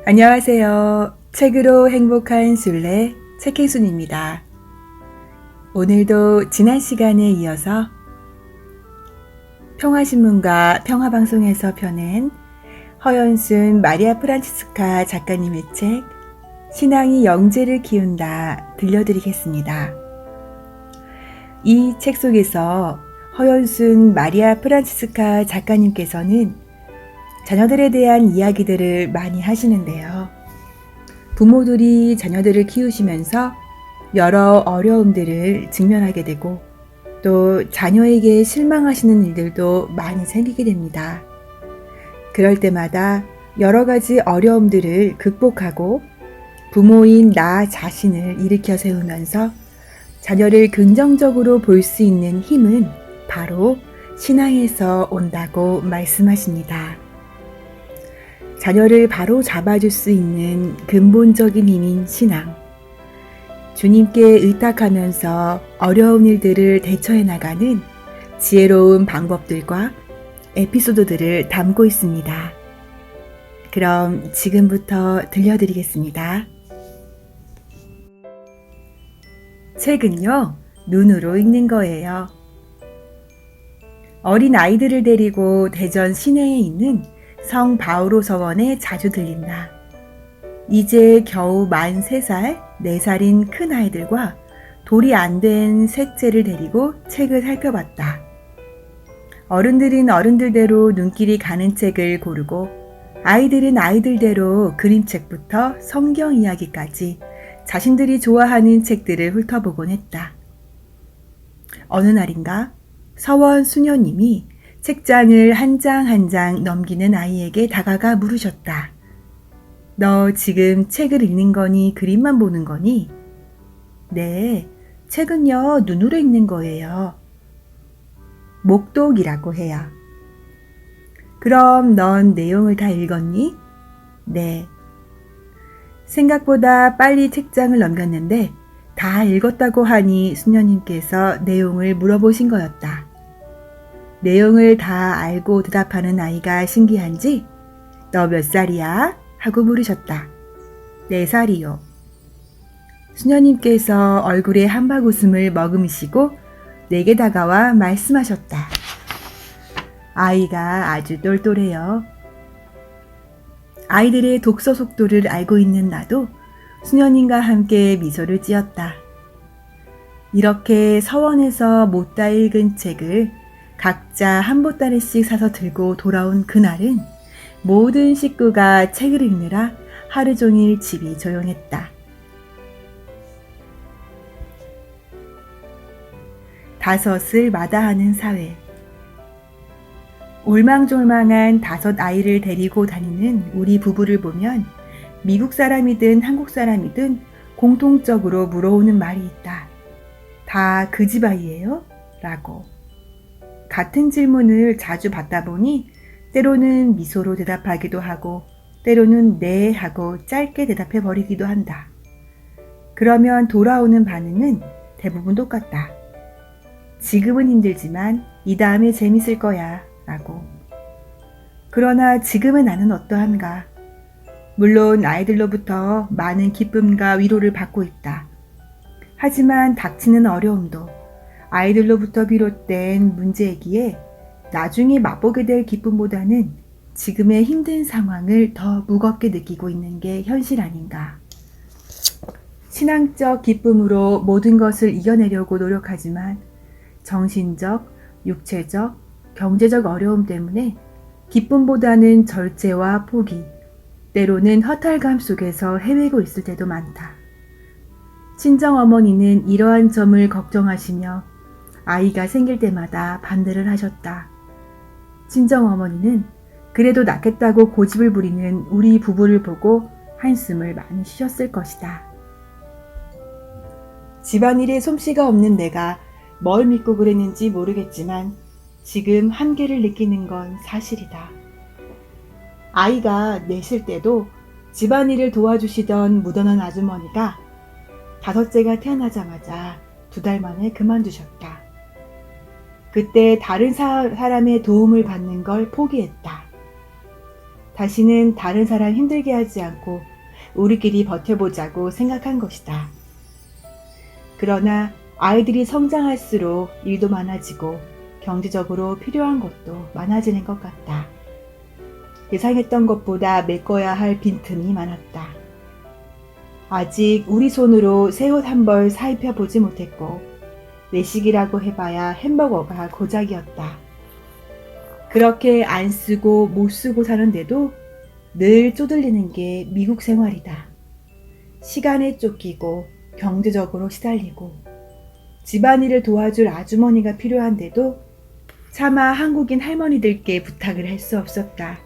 안녕하세요. 책으로 행복한 순례 책행순입니다. 오늘도 지난 시간에 이어서 평화신문과 평화방송에서 펴낸 허연순 마리아 프란치스카 작가님의 책 신앙이 영재를 키운다 들려드리겠습니다. 이 책 속에서 허연순 마리아 프란치스카 작가님께서는 자녀들에 대한 이야기들을 많이 하시는데요. 부모들이 자녀들을 키우시면서 여러 어려움들을 직면하게 되고 또 자녀에게 실망하시는 일들도 많이 생기게 됩니다. 그럴 때마다 여러 가지 어려움들을 극복하고 부모인 나 자신을 일으켜 세우면서 자녀를 긍정적으로 볼 수 있는 힘은 바로 신앙에서 온다고 말씀하십니다. 자녀를 바로 잡아줄 수 있는 근본적인 힘인 신앙. 주님께 의탁하면서 어려운 일들을 대처해 나가는 지혜로운 방법들과 에피소드들을 담고 있습니다. 그럼 지금부터 들려드리겠습니다. 책은요, 눈으로 읽는 거예요. 어린 아이들을 데리고 대전 시내에 있는 성 바오로 서원에 자주 들린다. 이제 겨우 만 3살, 4살인 큰 아이들과 돌이 안 된 셋째를 데리고 책을 살펴봤다. 어른들은 어른들대로 눈길이 가는 책을 고르고 아이들은 아이들대로 그림책부터 성경 이야기까지 자신들이 좋아하는 책들을 훑어보곤 했다. 어느 날인가 서원 수녀님이 책장을 한 장 한 장 넘기는 아이에게 다가가 물으셨다. 너 지금 책을 읽는 거니 그림만 보는 거니? 네, 책은요 눈으로 읽는 거예요. 목독이라고 해요. 그럼 넌 내용을 다 읽었니? 네. 생각보다 빨리 책장을 넘겼는데 다 읽었다고 하니 수녀님께서 내용을 물어보신 거였다. 내용을 다 알고 대답하는 아이가 신기한지 너 몇 살이야? 하고 물으셨다. 4살이요. 수녀님께서 얼굴에 한박웃음을 머금으시고 내게 다가와 말씀하셨다. 아이가 아주 똘똘해요. 아이들의 독서 속도를 알고 있는 나도 수녀님과 함께 미소를 띄었다. 이렇게 서원에서 못다 읽은 책을 각자 한 보따리씩 사서 들고 돌아온 그날은 모든 식구가 책을 읽느라 하루 종일 집이 조용했다. 다섯을 마다하는 사회. 올망졸망한 5 아이를 데리고 다니는 우리 부부를 보면 미국 사람이든 한국 사람이든 공통적으로 물어오는 말이 있다. 다 그 집 아이예요? 라고. 같은 질문을 자주 받다 보니 때로는 미소로 대답하기도 하고 때로는 네 하고 짧게 대답해 버리기도 한다. 그러면 돌아오는 반응은 대부분 똑같다. 지금은 힘들지만 이 다음에 재밌을 거야 라고. 그러나 지금의 나는 어떠한가? 물론 아이들로부터 많은 기쁨과 위로를 받고 있다. 하지만 닥치는 어려움도 아이들로부터 비롯된 문제이기에 나중에 맛보게 될 기쁨보다는 지금의 힘든 상황을 더 무겁게 느끼고 있는 게 현실 아닌가. 신앙적 기쁨으로 모든 것을 이겨내려고 노력하지만 정신적, 육체적, 경제적 어려움 때문에 기쁨보다는 절제와 포기, 때로는 허탈감 속에서 헤매고 있을 때도 많다. 친정어머니는 이러한 점을 걱정하시며 아이가 생길 때마다 반대를 하셨다. 친정어머니는 그래도 낫겠다고 고집을 부리는 우리 부부를 보고 한숨을 많이 쉬셨을 것이다. 집안일에 솜씨가 없는 내가 뭘 믿고 그랬는지 모르겠지만 지금 한계를 느끼는 건 사실이다. 아이가 넷일 때도 집안일을 도와주시던 무던한 아주머니가 5째가 태어나자마자 2달 만에 그만두셨다. 그때 다른 사람의 도움을 받는 걸 포기했다. 다시는 다른 사람 힘들게 하지 않고 우리끼리 버텨보자고 생각한 것이다. 그러나 아이들이 성장할수록 일도 많아지고 경제적으로 필요한 것도 많아지는 것 같다. 예상했던 것보다 메꿔야 할 빈틈이 많았다. 아직 우리 손으로 새 옷 한 벌 사입혀보지 못했고 외식이라고 해봐야 햄버거가 고작이었다. 그렇게 안 쓰고 못 쓰고 사는데도 늘 쪼들리는 게 미국 생활이다. 시간에 쫓기고 경제적으로 시달리고 집안일을 도와줄 아주머니가 필요한데도 차마 한국인 할머니들께 부탁을 할 수 없었다.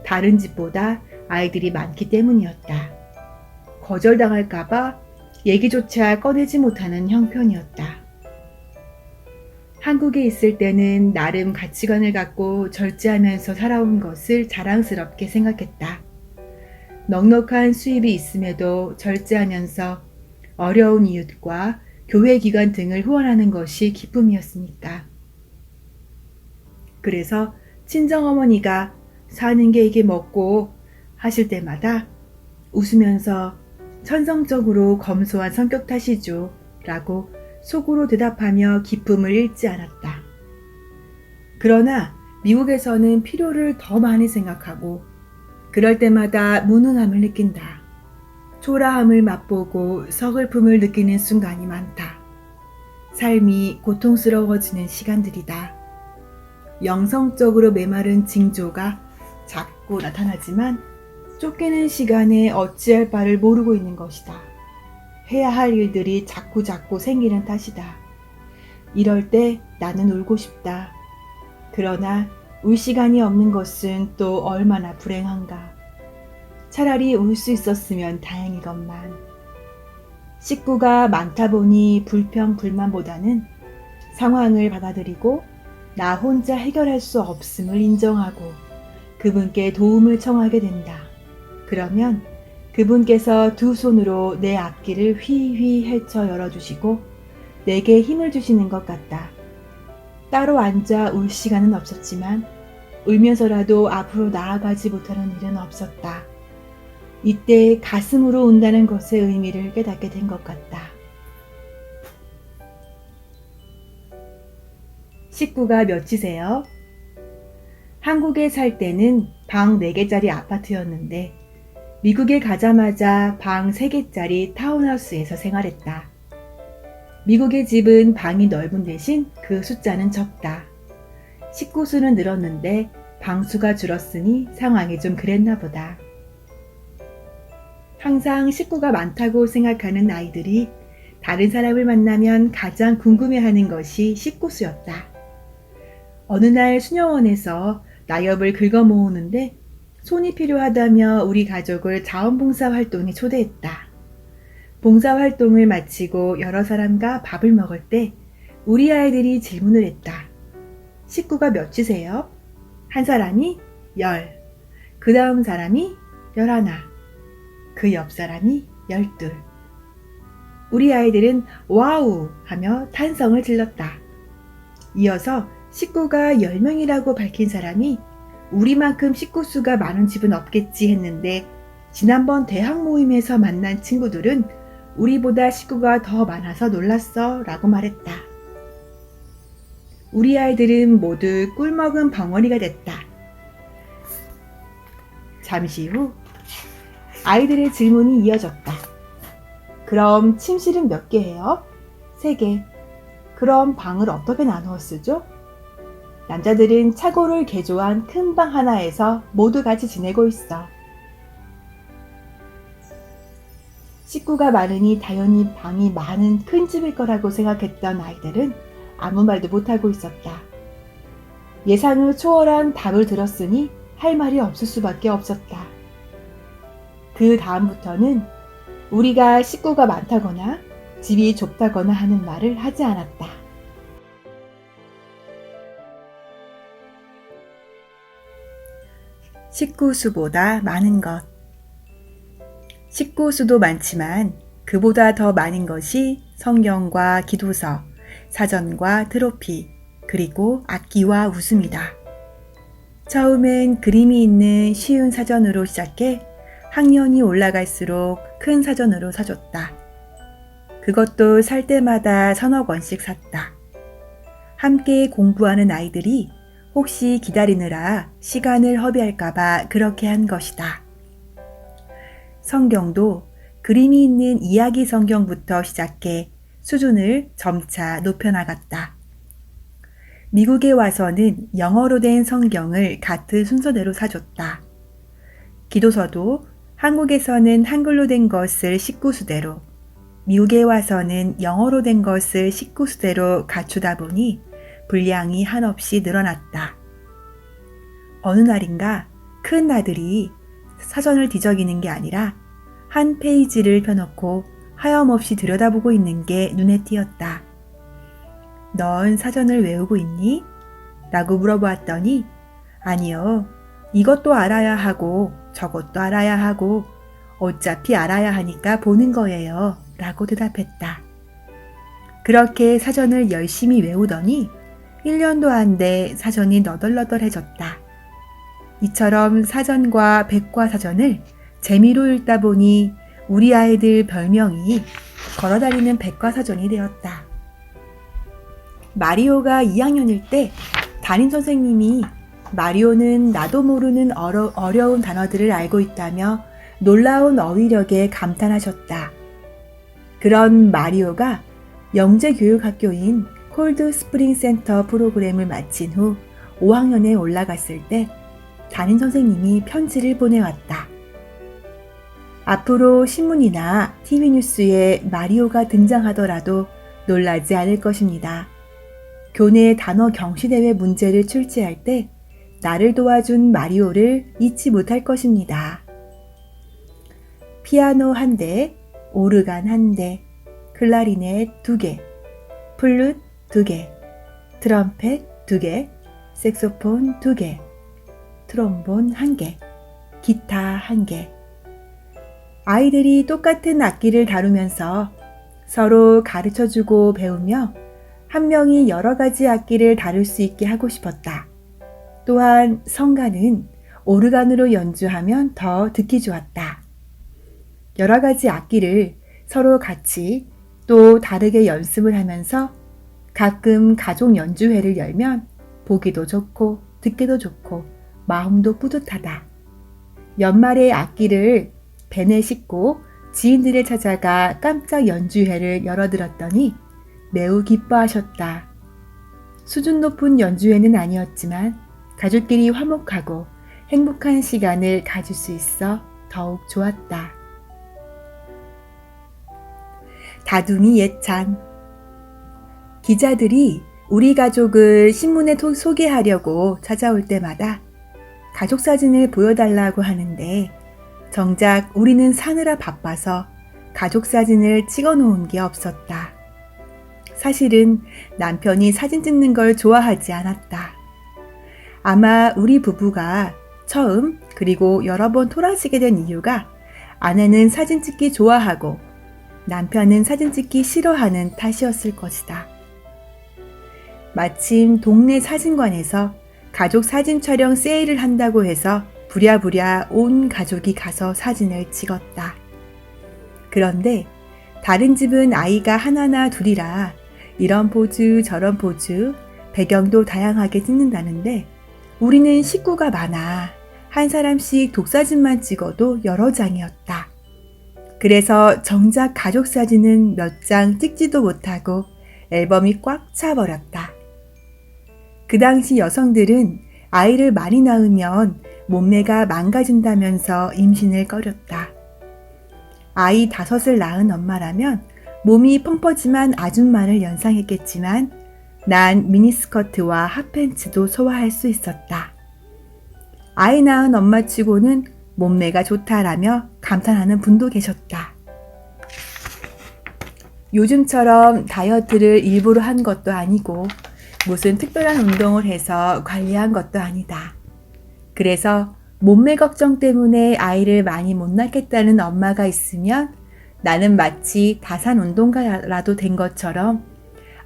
다른 집보다 아이들이 많기 때문이었다. 거절당할까봐 얘기조차 꺼내지 못하는 형편이었다. 한국에 있을 때는 나름 가치관을 갖고 절제하면서 살아온 것을 자랑스럽게 생각했다. 넉넉한 수입이 있음에도 절제하면서 어려운 이웃과 교회기관 등을 후원하는 것이 기쁨이었으니까. 그래서 친정어머니가 사는 게 이게 먹고 하실 때마다 웃으면서 천성적으로 검소한 성격 탓이죠 라고 속으로 대답하며 기쁨을 잃지 않았다. 그러나 미국에서는 필요를 더 많이 생각하고 그럴 때마다 무능함을 느낀다. 초라함을 맛보고 서글픔을 느끼는 순간이 많다. 삶이 고통스러워지는 시간들이다. 영성적으로 메마른 징조가 자꾸 나타나지만 쫓기는 시간에 어찌할 바를 모르고 있는 것이다. 해야 할 일들이 자꾸 생기는 탓이다. 이럴 때 나는 울고 싶다. 그러나 울 시간이 없는 것은 또 얼마나 불행한가. 차라리 울 수 있었으면 다행이건만. 식구가 많다 보니 불평불만보다는 상황을 받아들이고 나 혼자 해결할 수 없음을 인정하고 그분께 도움을 청하게 된다. 그러면 그분께서 두 손으로 내 앞길을 휘휘 헤쳐 열어주시고 내게 힘을 주시는 것 같다. 따로 앉아 울 시간은 없었지만 울면서라도 앞으로 나아가지 못하는 일은 없었다. 이때 가슴으로 운다는 것의 의미를 깨닫게 된 것 같다. 식구가 몇이세요? 한국에 살 때는 방 4개짜리 아파트였는데 미국에 가자마자 방 3개짜리 타운하우스에서 생활했다. 미국의 집은 방이 넓은 대신 그 숫자는 적다. 식구 수는 늘었는데 방 수가 줄었으니 상황이 좀 그랬나 보다. 항상 식구가 많다고 생각하는 아이들이 다른 사람을 만나면 가장 궁금해하는 것이 식구 수였다. 어느 날 수녀원에서 나엽을 긁어 모으는데 손이 필요하다며 우리 가족을 자원봉사 활동에 초대했다. 봉사활동을 마치고 여러 사람과 밥을 먹을 때 우리 아이들이 질문을 했다. 식구가 몇이세요? 한 사람이 10, 그 다음 사람이 11, 그 옆 사람이 12. 우리 아이들은 와우 하며 탄성을 질렀다. 이어서 식구가 10명이라고 밝힌 사람이 우리만큼 식구 수가 많은 집은 없겠지 했는데 지난번 대학 모임에서 만난 친구들은 우리보다 식구가 더 많아서 놀랐어 라고 말했다. 우리 아이들은 모두 꿀먹은 벙어리가 됐다. 잠시 후 아이들의 질문이 이어졌다. 그럼 침실은 몇 개예요? 3개. 그럼 방을 어떻게 나누어 쓰죠? 남자들은 차고를 개조한 큰 방 하나에서 모두 같이 지내고 있어. 식구가 많으니 당연히 방이 많은 큰 집일 거라고 생각했던 아이들은 아무 말도 못하고 있었다. 예상을 초월한 답을 들었으니 할 말이 없을 수밖에 없었다. 그 다음부터는 우리가 식구가 많다거나 집이 좁다거나 하는 말을 하지 않았다. 식구 수보다 많은 것. 식구 수도 많지만 그보다 더 많은 것이 성경과 기도서, 사전과 트로피, 그리고 악기와 웃음이다. 처음엔 그림이 있는 쉬운 사전으로 시작해 학년이 올라갈수록 큰 사전으로 사줬다. 그것도 살 때마다 서너 권씩 샀다. 함께 공부하는 아이들이 혹시 기다리느라 시간을 허비할까봐 그렇게 한 것이다. 성경도 그림이 있는 이야기 성경부터 시작해 수준을 점차 높여나갔다. 미국에 와서는 영어로 된 성경을 같은 순서대로 사줬다. 기도서도 한국에서는 한글로 된 것을 식구수대로, 미국에 와서는 영어로 된 것을 식구수대로 갖추다 보니 분량이 한없이 늘어났다. 어느 날인가 큰 아들이 사전을 뒤적이는 게 아니라 한 페이지를 펴놓고 하염없이 들여다보고 있는 게 눈에 띄었다. 넌 사전을 외우고 있니? 라고 물어보았더니 아니요. 이것도 알아야 하고 저것도 알아야 하고 어차피 알아야 하니까 보는 거예요. 라고 대답했다. 그렇게 사전을 열심히 외우더니 1년도 안 돼 사전이 너덜너덜해졌다. 이처럼 사전과 백과사전을 재미로 읽다 보니 우리 아이들 별명이 걸어다니는 백과사전이 되었다. 마리오가 2학년일 때 담임 선생님이 마리오는 나도 모르는 어려운 단어들을 알고 있다며 놀라운 어휘력에 감탄하셨다. 그런 마리오가 영재교육학교인 콜드 스프링 센터 프로그램을 마친 후 5학년에 올라갔을 때 담임 선생님이 편지를 보내왔다. 앞으로 신문이나 TV 뉴스에 마리오가 등장하더라도 놀라지 않을 것입니다. 교내 단어 경시대회 문제를 출제할 때 나를 도와준 마리오를 잊지 못할 것입니다. 피아노 1대, 오르간 1대, 클라리넷 2개, 플룻 2개, 트럼펫 2개, 색소폰 2개, 트롬본 1개, 기타 1개. 아이들이 똑같은 악기를 다루면서 서로 가르쳐주고 배우며 한 명이 여러 가지 악기를 다룰 수 있게 하고 싶었다. 또한 성가는 오르간으로 연주하면 더 듣기 좋았다. 여러 가지 악기를 서로 같이 또 다르게 연습을 하면서 가끔 가족 연주회를 열면 보기도 좋고 듣기도 좋고 마음도 뿌듯하다. 연말에 악기를 벤에 싣고 지인들을 찾아가 깜짝 연주회를 열어들었더니 매우 기뻐하셨다. 수준 높은 연주회는 아니었지만 가족끼리 화목하고 행복한 시간을 가질 수 있어 더욱 좋았다. 다둥이 예찬. 기자들이 우리 가족을 신문에 소개하려고 찾아올 때마다 가족 사진을 보여달라고 하는데 정작 우리는 사느라 바빠서 가족 사진을 찍어 놓은 게 없었다. 사실은 남편이 사진 찍는 걸 좋아하지 않았다. 아마 우리 부부가 처음 그리고 여러 번 토라지게 된 이유가 아내는 사진 찍기 좋아하고 남편은 사진 찍기 싫어하는 탓이었을 것이다. 마침 동네 사진관에서 가족 사진 촬영 세일을 한다고 해서 부랴부랴 온 가족이 가서 사진을 찍었다. 그런데 다른 집은 아이가 하나나 둘이라 이런 포즈 저런 포즈 배경도 다양하게 찍는다는데 우리는 식구가 많아 한 사람씩 독사진만 찍어도 여러 장이었다. 그래서 정작 가족 사진은 몇 장 찍지도 못하고 앨범이 꽉 차버렸다. 그 당시 여성들은 아이를 많이 낳으면 몸매가 망가진다면서 임신을 꺼렸다. 아이 5을 낳은 엄마라면 몸이 펑퍼짐한 아줌마를 연상했겠지만 난 미니스커트와 핫팬츠도 소화할 수 있었다. 아이 낳은 엄마치고는 몸매가 좋다라며 감탄하는 분도 계셨다. 요즘처럼 다이어트를 일부러 한 것도 아니고 무슨 특별한 운동을 해서 관리한 것도 아니다. 그래서 몸매 걱정 때문에 아이를 많이 못 낳겠다는 엄마가 있으면 나는 마치 다산 운동가라도 된 것처럼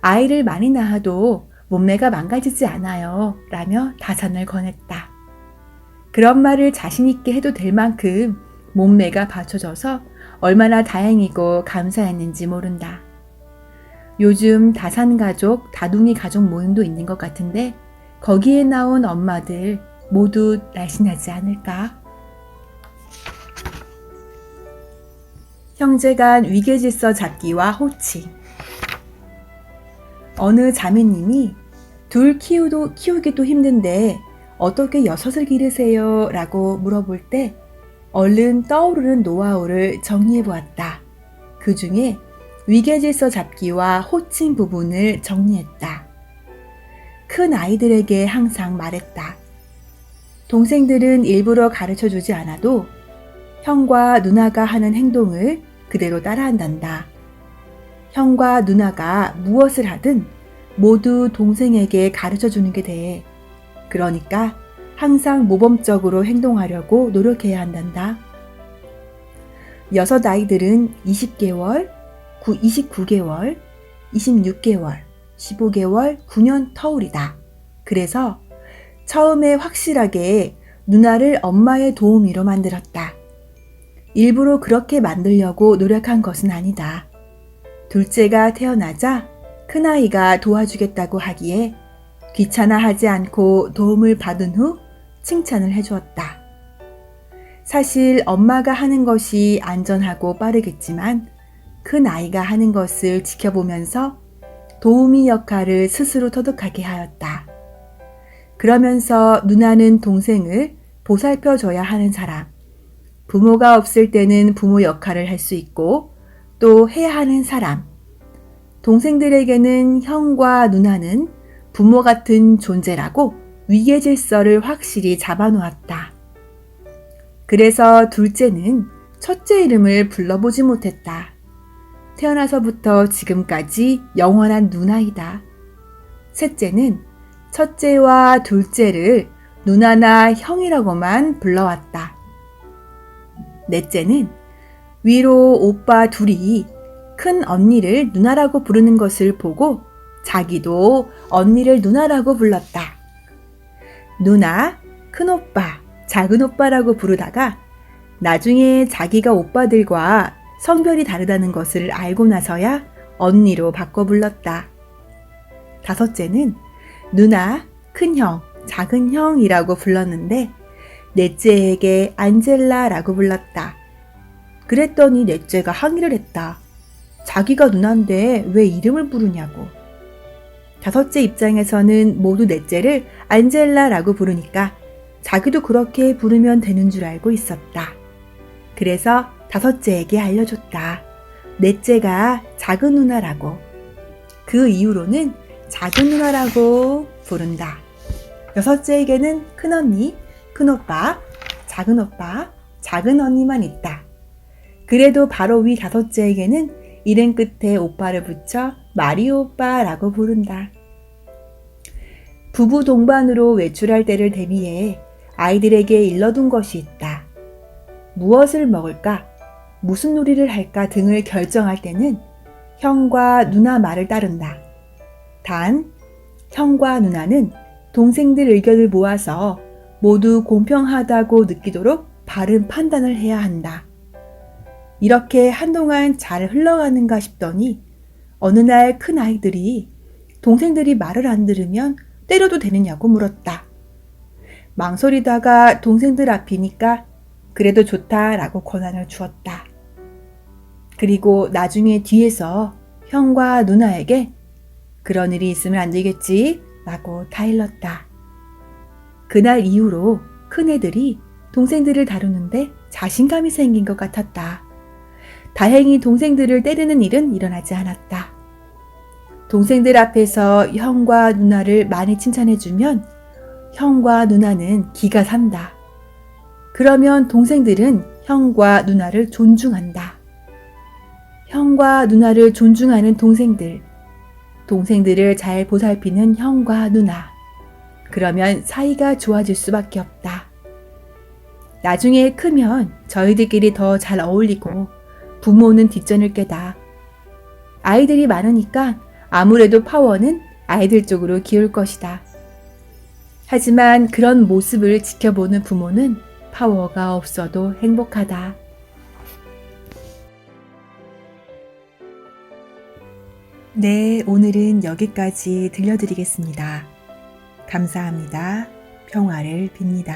아이를 많이 낳아도 몸매가 망가지지 않아요 라며 다산을 권했다. 그런 말을 자신있게 해도 될 만큼 몸매가 받쳐져서 얼마나 다행이고 감사했는지 모른다. 요즘 다산가족, 다둥이 가족 모임도 있는 것 같은데 거기에 나온 엄마들 모두 날씬하지 않을까? 형제간 위계질서 잡기와 호칭. 어느 자매님이 둘 키우기도 힘든데 어떻게 6을 기르세요? 라고 물어볼 때 얼른 떠오르는 노하우를 정리해 보았다. 그 중에 위계질서 잡기와 호칭 부분을 정리했다. 큰 아이들에게 항상 말했다. 동생들은 일부러 가르쳐 주지 않아도 형과 누나가 하는 행동을 그대로 따라한단다. 형과 누나가 무엇을 하든 모두 동생에게 가르쳐 주는 게 돼. 그러니까 항상 모범적으로 행동하려고 노력해야 한단다. 6 아이들은 20개월, 29개월, 26개월, 15개월, 9년 터울이다. 그래서 처음에 확실하게 누나를 엄마의 도우미로 만들었다. 일부러 그렇게 만들려고 노력한 것은 아니다. 둘째가 태어나자 큰아이가 도와주겠다고 하기에 귀찮아하지 않고 도움을 받은 후 칭찬을 해주었다. 사실 엄마가 하는 것이 안전하고 빠르겠지만 큰아이가 하는 것을 지켜보면서 도우미 역할을 스스로 터득하게 하였다. 그러면서 누나는 동생을 보살펴줘야 하는 사람, 부모가 없을 때는 부모 역할을 할 수 있고 또 해야 하는 사람, 동생들에게는 형과 누나는 부모 같은 존재라고 위계 질서를 확실히 잡아놓았다. 그래서 둘째는 첫째 이름을 불러보지 못했다. 태어나서부터 지금까지 영원한 누나이다. 셋째는 첫째와 둘째를 누나나 형이라고만 불러왔다. 넷째는 위로 오빠 둘이 큰 언니를 누나라고 부르는 것을 보고 자기도 언니를 누나라고 불렀다. 누나, 큰오빠, 작은오빠라고 부르다가 나중에 자기가 오빠들과 성별이 다르다는 것을 알고 나서야 언니로 바꿔 불렀다. 다섯째는 누나, 큰형, 작은형이라고 불렀는데 넷째에게 안젤라라고 불렀다. 그랬더니 넷째가 항의를 했다. 자기가 누나인데 왜 이름을 부르냐고. 다섯째 입장에서는 모두 넷째를 안젤라라고 부르니까 자기도 그렇게 부르면 되는 줄 알고 있었다. 그래서 다섯째에게 알려줬다. 넷째가 작은 누나라고. 그 이후로는 작은 누나라고 부른다. 여섯째에게는 큰언니, 큰오빠, 작은 언니만 있다. 그래도 바로 위 다섯째에게는 이름 끝에 오빠를 붙여 마리오 오빠라고 부른다. 부부 동반으로 외출할 때를 대비해 아이들에게 일러둔 것이 있다. 무엇을 먹을까, 무슨 놀이를 할까 등을 결정할 때는 형과 누나 말을 따른다. 단, 형과 누나는 동생들 의견을 모아서 모두 공평하다고 느끼도록 바른 판단을 해야 한다. 이렇게 한동안 잘 흘러가는가 싶더니 어느 날 큰 아이들이 동생들이 말을 안 들으면 때려도 되느냐고 물었다. 망설이다가 동생들 앞이니까 그래도 좋다라고 권한을 주었다. 그리고 나중에 뒤에서 형과 누나에게 그런 일이 있으면 안 되겠지 라고 타일렀다. 그날 이후로 큰애들이 동생들을 다루는데 자신감이 생긴 것 같았다. 다행히 동생들을 때리는 일은 일어나지 않았다. 동생들 앞에서 형과 누나를 많이 칭찬해주면 형과 누나는 기가 산다. 그러면 동생들은 형과 누나를 존중한다. 형과 누나를 존중하는 동생들을 잘 보살피는 형과 누나. 그러면 사이가 좋아질 수밖에 없다. 나중에 크면 저희들끼리 더 잘 어울리고 부모는 뒷전을 깨다. 아이들이 많으니까 아무래도 파워는 아이들 쪽으로 기울 것이다. 하지만 그런 모습을 지켜보는 부모는 파워가 없어도 행복하다. 네, 오늘은 여기까지 들려드리겠습니다. 감사합니다. 평화를 빕니다.